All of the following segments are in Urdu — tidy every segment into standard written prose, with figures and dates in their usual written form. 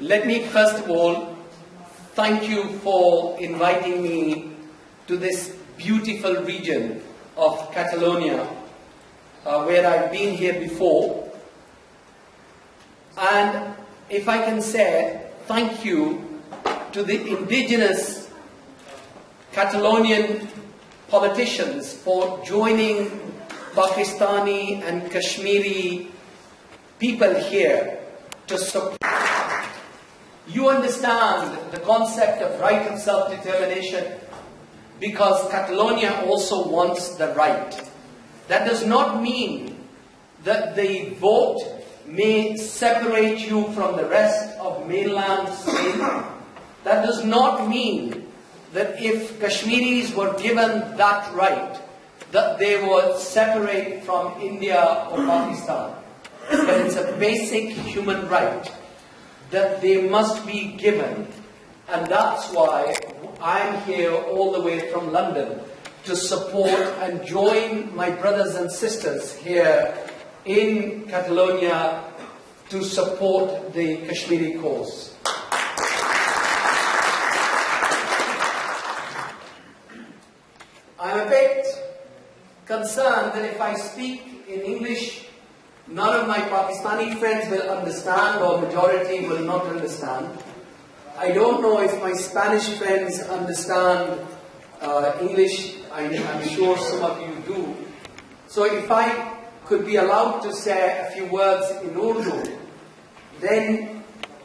Let me first of all thank you for inviting me to this beautiful region of Catalonia, where I've been here before. And if I can say thank you to the indigenous Catalonian politicians for joining Pakistani and Kashmiri people here to support. You understand the concept of right of self-determination because Catalonia also wants the right. That does not mean that the vote may separate you from the rest of mainland Spain. That does not mean that if Kashmiris were given that right, that they would separate from India or Pakistan. But it's a basic human right that they must be given. And that's why I'm here all the way from London to support and join my brothers and sisters here in Catalonia to support the Kashmiri cause. I'm a bit concerned that if I speak in English, none of my Pakistani friends will understand or majority will not understand. I don't know if my Spanish friends understand English. I'm sure some of you do. So if I could be allowed to say a few words in Urdu, then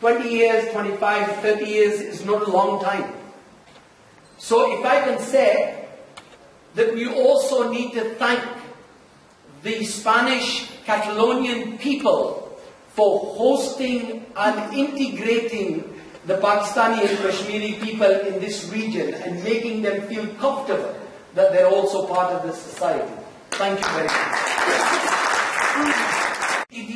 20 years, 25, 30 years is not a long time. So if I can say that we also need to thank the Spanish Catalonian people for hosting and integrating the Pakistani and Kashmiri people in this region and making them feel comfortable that they're also part of this society. Thank you very much.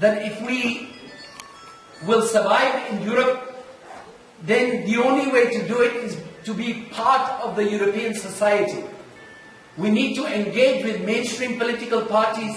that if we will survive in Europe, then the only way to do it is to be part of the European society. We need to engage with mainstream political parties.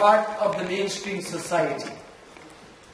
part of the mainstream society.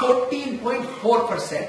14.4%,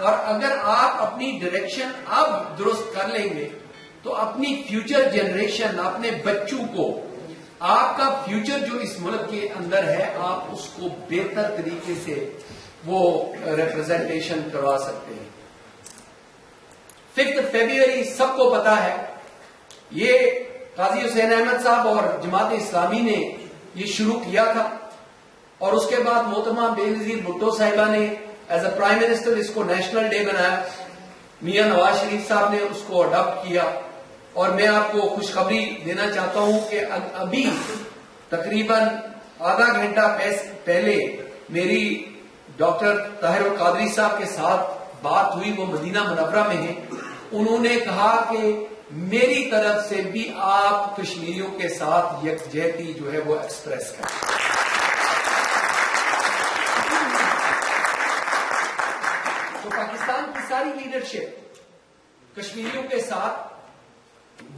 اور اگر آپ اپنی ڈائریکشن اب درست کر لیں گے تو اپنی فیوچر جنریشن، اپنے بچوں کو، آپ کا فیوچر جو اس ملک کے اندر ہے، آپ اس کو بہتر طریقے سے وہ ریپرزنٹیشن کروا سکتے ہیں۔ 5 فروری سب کو پتا ہے، یہ قاضی حسین احمد صاحب اور جماعت اسلامی نے یہ شروع کیا تھا، اور اس کے بعد محترمہ بے نظیر بھٹو صاحبہ نے ایز اے پرائم منسٹر اس کو نیشنل ڈے بنایا، میاں نواز شریف صاحب نے اس کو اڈاپٹ کیا، اور میں آپ کو خوشخبری دینا چاہتا ہوں کہ ابھی تقریباً آدھا گھنٹہ پہلے میری ڈاکٹر طاہر القادری صاحب کے ساتھ بات ہوئی، وہ مدینہ منورہ میں ہیں۔ انہوں نے کہا کہ میری طرف سے بھی آپ کشمیریوں کے ساتھ یکجہتی جو ہے وہ ایکسپریس کریں۔ تو پاکستان کی ساری لیڈرشپ کشمیریوں کے ساتھ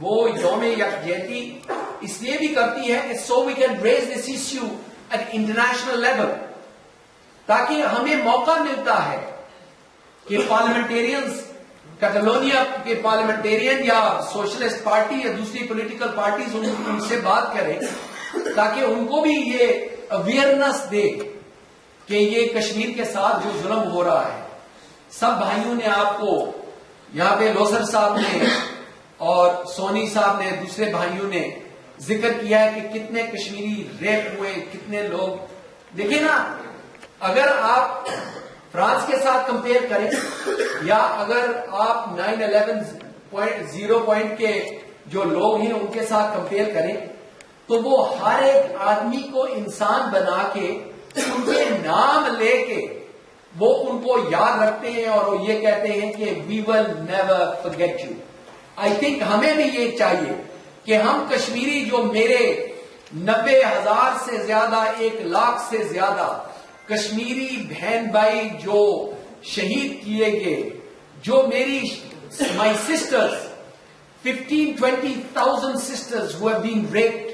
وہ یوم یکجہتی اس لیے بھی کرتی ہے کہ so we can raise this issue at international level, تاکہ ہمیں موقع ملتا ہے کہ پارلیمنٹیرینز، کیٹالونیا کے پارلیمنٹیرین یا سوشلسٹ پارٹی یا دوسری پولیٹیکل پارٹیز ان سے بات کریں، تاکہ ان کو بھی یہ اویئرنس دے کہ یہ کشمیر کے ساتھ جو ظلم ہو رہا ہے۔ سب بھائیوں نے آپ کو یہاں پہ لوسر صاحب نے اور سونی صاحب نے، دوسرے بھائیوں نے ذکر کیا ہے کہ کتنے کشمیری ریپ ہوئے، کتنے لوگ۔ دیکھیں نا، اگر آپ فرانس کے ساتھ کمپیئر کریں یا اگر آپ 9/11 پوائنٹ کے جو لوگ ہیں ان کے ساتھ کمپیئر کریں، تو وہ ہر ایک آدمی کو انسان بنا کے ان کے نام لے کے وہ ان کو یاد رکھتے ہیں، اور وہ یہ کہتے ہیں کہ we will never forget you. I think ہمیں بھی یہ چاہیے کہ ہم کشمیری جو میرے 90,000 سے زیادہ، 1,00,000 سے زیادہ کشمیری بہن بھائی جو شہید کیے گئے، جو میری my sisters 15-20,000 sisters who have been raped،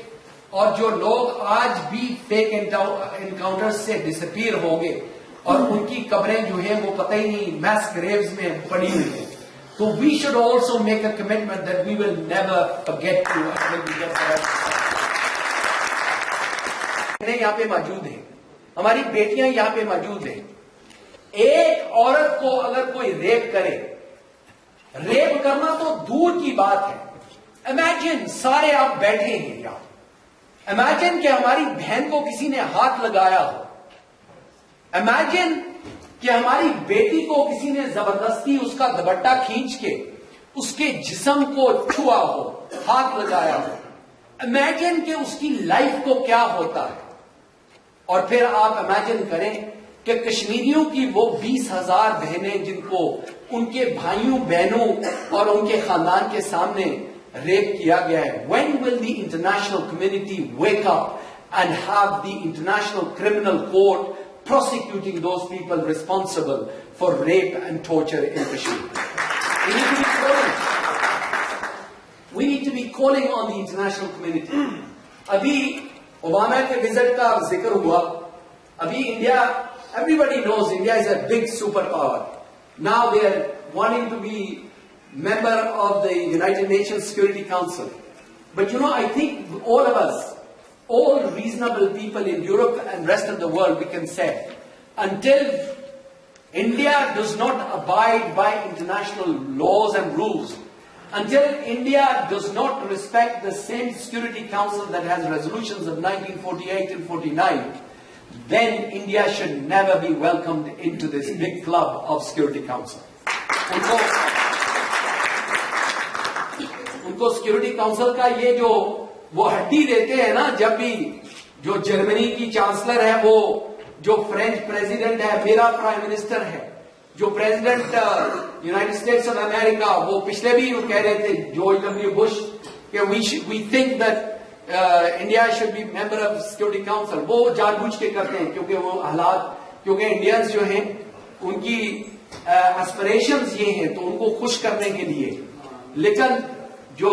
اور جو لوگ آج بھی فیک انکاؤنٹر سے ڈسپیئر ہو گئے اور ان کی قبریں جو ہیں وہ پتہ ہی نہیں میس گریوز میں پڑی ہوئی ہیں، تو we should also make a commitment that we will never forget you until we get there۔ یہاں پہ موجود ہیں، ہماری بیٹیاں یہاں پہ موجود ہیں۔ ایک عورت کو اگر کوئی ریپ کرے، ریپ کرنا تو دور کی بات ہے، امیجن سارے آپ بیٹھے ہیں یہاں، امیجن کہ ہماری بہن کو کسی نے ہاتھ لگایا ہو، امیجن کہ ہماری بیٹی کو کسی نے زبردستی اس کا دوپٹہ کھینچ کے اس کے جسم کو چھوا ہو، ہاتھ لگایا ہو، امیجن کہ اس کی لائف کو کیا ہوتا ہے۔ اور پھر آپ امیجن کریں کہ کشمیریوں کی وہ 20,000 بہنیں جن کو ان کے بھائیوں بہنوں اور ان کے خاندان کے سامنے ریپ کیا گیا ہے۔ When will the international community wake up and have the international criminal court prosecuting those people responsible for rape and torture in Kashmir? We need to be calling on the international community. ابھی اوباما کے وزٹ کا ذکر ہوا، ابھی India, everybody knows India is a big superpower. Now they are wanting to be member of the United Nations Security Council. But I think all of us, all reasonable people in Europe and rest of the world, we can say, until India does not abide by international laws and rules, until India does not respect the same Security Council that has resolutions of 1948 and 49, then India should never be welcomed into this big club of Security Council. ان کو سیکورٹی کاؤنسل کا یہ جو وہ ہڈی دیتے ہیں نا، جب بھی جو جرمنی کی چانسلر ہے، وہ جو فرینچ پریزیڈنٹ ہے، میرا پرائم منسٹر ہے، جو president United States of America, وہ پچھلے بھی وہ کہہ رہے تھے جارج ڈبلیو بش کہ we think that India should be member of security council. وہ جان بوجھ کے کرتے ہیں کیونکہ وہ حالات، کیونکہ انڈینز جو ہیں ان کی ایسپریشنز یہ ہیں تو ان کو خوش کرنے کے لیے، لیکن جو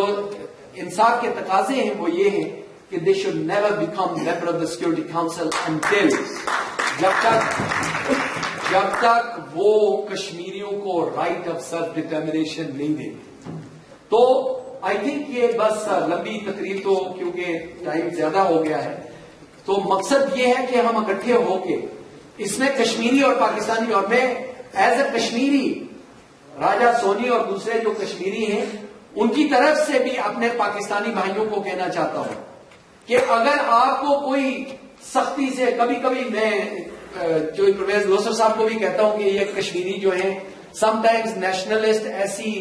انصاف کے تقاضے ہیں وہ یہ ہیں کہ they should never become member of the Security Council until جب تک جب تک وہ کشمیریوں کو رائٹ آف سیلف ڈٹرمنیشن نہیں دیں. تو آئی تھنک یہ بس لمبی تقریر تو کیونکہ ٹائم زیادہ ہو گیا ہے، تو مقصد یہ ہے کہ ہم اکٹھے ہو کے اس میں کشمیری اور پاکستانی، اور میں ایز اے کشمیری راجہ سونی اور دوسرے جو کشمیری ہیں ان کی طرف سے بھی اپنے پاکستانی بھائیوں کو کہنا چاہتا ہوں کہ اگر آپ کو کوئی سختی سے، کبھی کبھی میں جو پرویز لوسر صاحب کو بھی کہتا ہوں کہ یہ کشمیری جو ہیں سم ٹائمز نیشنلسٹ ایسی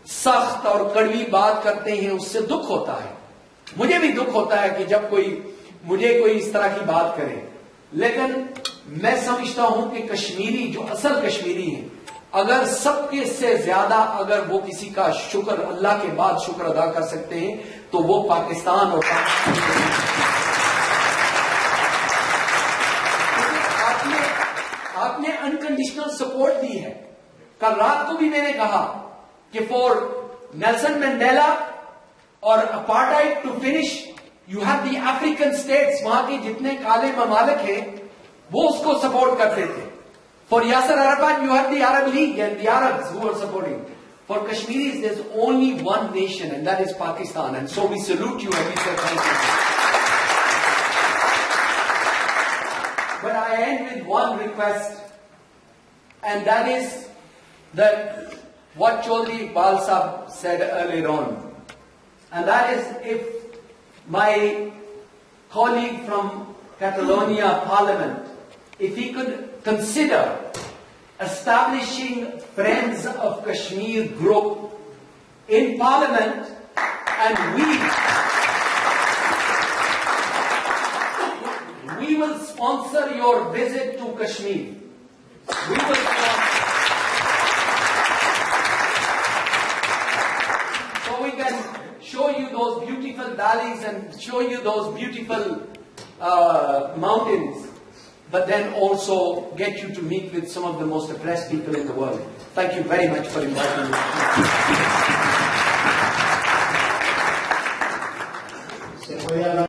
سخت اور کڑوی بات کرتے ہیں، اس سے دکھ ہوتا ہے. مجھے بھی دکھ ہوتا ہے کہ جب مجھے کوئی اس طرح کی بات کرے، لیکن میں سمجھتا ہوں کہ کشمیری جو اصل کشمیری ہیں، اگر سب کے سے زیادہ اگر وہ کسی کا شکر اللہ کے بعد شکر ادا کر سکتے ہیں تو وہ پاکستان اور آپ نے انکنڈیشنل سپورٹ دی ہے. کل رات کو بھی میں نے کہا کہ فار نیلسن مینڈیلا اور apartheid to finish you have the African states, وہاں کے جتنے کالے ممالک ہیں وہ اس کو سپورٹ کرتے تھے. For Yasser Arafat, you have the Arab League and the Arabs who are supporting. For Kashmiris, there's only one nation, and that is Pakistan. And so we salute you and we say thank you. But I end with one request, and that is that what Chaudhry Iqbal Sahab said earlier on. And that is, if my colleague from Catalonia Parliament, if he could consider establishing Friends of Kashmir group in Parliament, and we will sponsor your visit to Kashmir. We will so we can show you those beautiful valleys and show you those beautiful mountains, but then also get you to meet with some of the most oppressed people in the world. Thank you very much for inviting me.